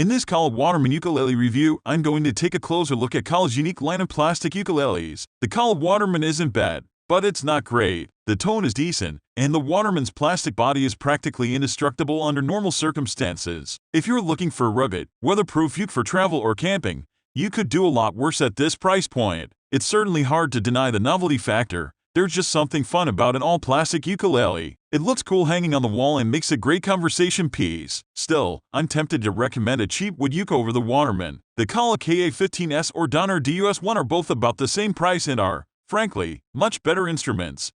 In this called Waterman ukulele review, I'm going to take a closer look at Cole's unique line of plastic ukuleles. The called Waterman isn't bad, but it's not great. The tone is decent, and the Waterman's plastic body is practically indestructible under normal circumstances. If you're looking for a rugged, weatherproof uke for travel or camping, you could do a lot worse at this price point. It's certainly hard to deny the novelty factor. There's just something fun about an all-plastic ukulele. It looks cool hanging on the wall and makes a great conversation piece. Still, I'm tempted to recommend a cheap wood uke over the Waterman. The Kala KA15S or Donner DUS1 are both about the same price and are, frankly, much better instruments.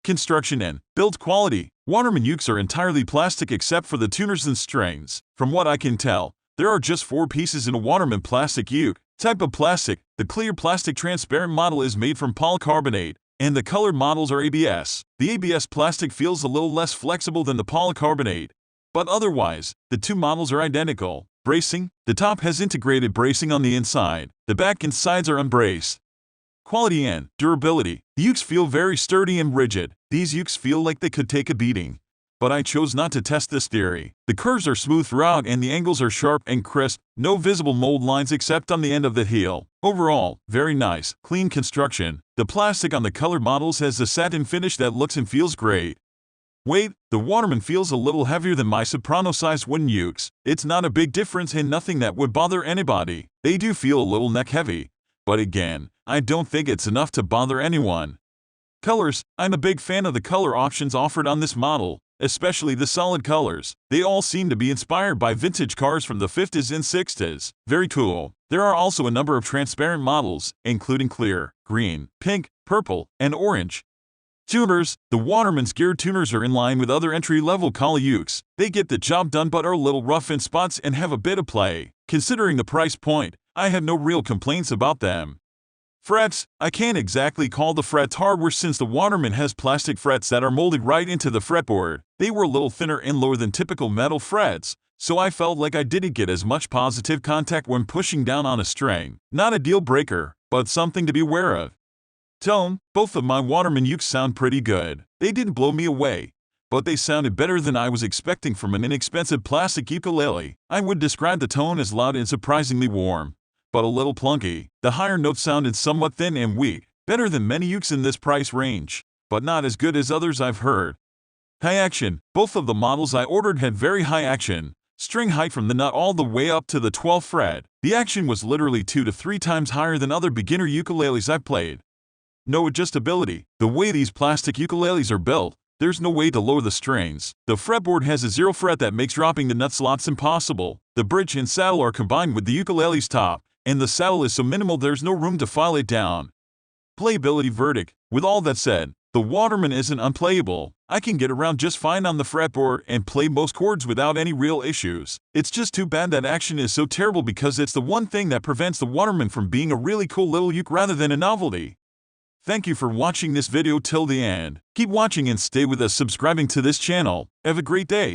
Construction and build quality. Waterman ukes are entirely plastic except for the tuners and strings. From what I can tell, there are just 4 pieces in a Waterman plastic uke. Type of plastic: the clear plastic transparent model is made from polycarbonate, and the colored models are ABS. The ABS plastic feels a little less flexible than the polycarbonate, but otherwise, the two models are identical. Bracing: the top has integrated bracing on the inside, the back and sides are unbraced. Quality and durability. The ukes feel very sturdy and rigid. These ukes feel like they could take a beating, but I chose not to test this theory. The curves are smooth throughout and the angles are sharp and crisp, no visible mold lines except on the end of the heel. Overall, very nice, clean construction. The plastic on the colored models has a satin finish that looks and feels great. Weight: the Waterman feels a little heavier than my soprano-sized wooden ukes. It's not a big difference and nothing that would bother anybody. They do feel a little neck heavy, but again, I don't think it's enough to bother anyone. Colors: I'm a big fan of the color options offered on this model, especially the solid colors. They all seem to be inspired by vintage cars from the 50s and 60s. Very cool. There are also a number of transparent models, including clear, green, pink, purple, and orange. Tuners: the Waterman's gear tuners are in line with other entry-level Kala ukes. They get the job done but are a little rough in spots and have a bit of play. Considering the price point, I have no real complaints about them. Frets: I can't exactly call the frets hardware since the Waterman has plastic frets that are molded right into the fretboard. They were a little thinner and lower than typical metal frets, so I felt like I didn't get as much positive contact when pushing down on a string. Not a deal breaker, but something to be aware of. Tone: both of my Waterman ukes sound pretty good. They didn't blow me away, but they sounded better than I was expecting from an inexpensive plastic ukulele. I would describe the tone as loud and surprisingly warm, but a little plunky. The higher notes sounded somewhat thin and weak, better than many ukes in this price range, but not as good as others I've heard. High action: both of the models I ordered had very high action. String height from the nut all the way up to the 12th fret. The action was literally 2 to 3 times higher than other beginner ukuleles I've played. No adjustability: the way these plastic ukuleles are built, there's no way to lower the strings. The fretboard has a 0 fret that makes dropping the nut slots impossible. The bridge and saddle are combined with the ukulele's top, and the saddle is so minimal there's no room to file it down. Playability verdict: with all that said, the Waterman isn't unplayable. I can get around just fine on the fretboard and play most chords without any real issues. It's just too bad that action is so terrible because it's the one thing that prevents the Waterman from being a really cool little uke rather than a novelty. Thank you for watching this video till the end. Keep watching and stay with us subscribing to this channel. Have a great day.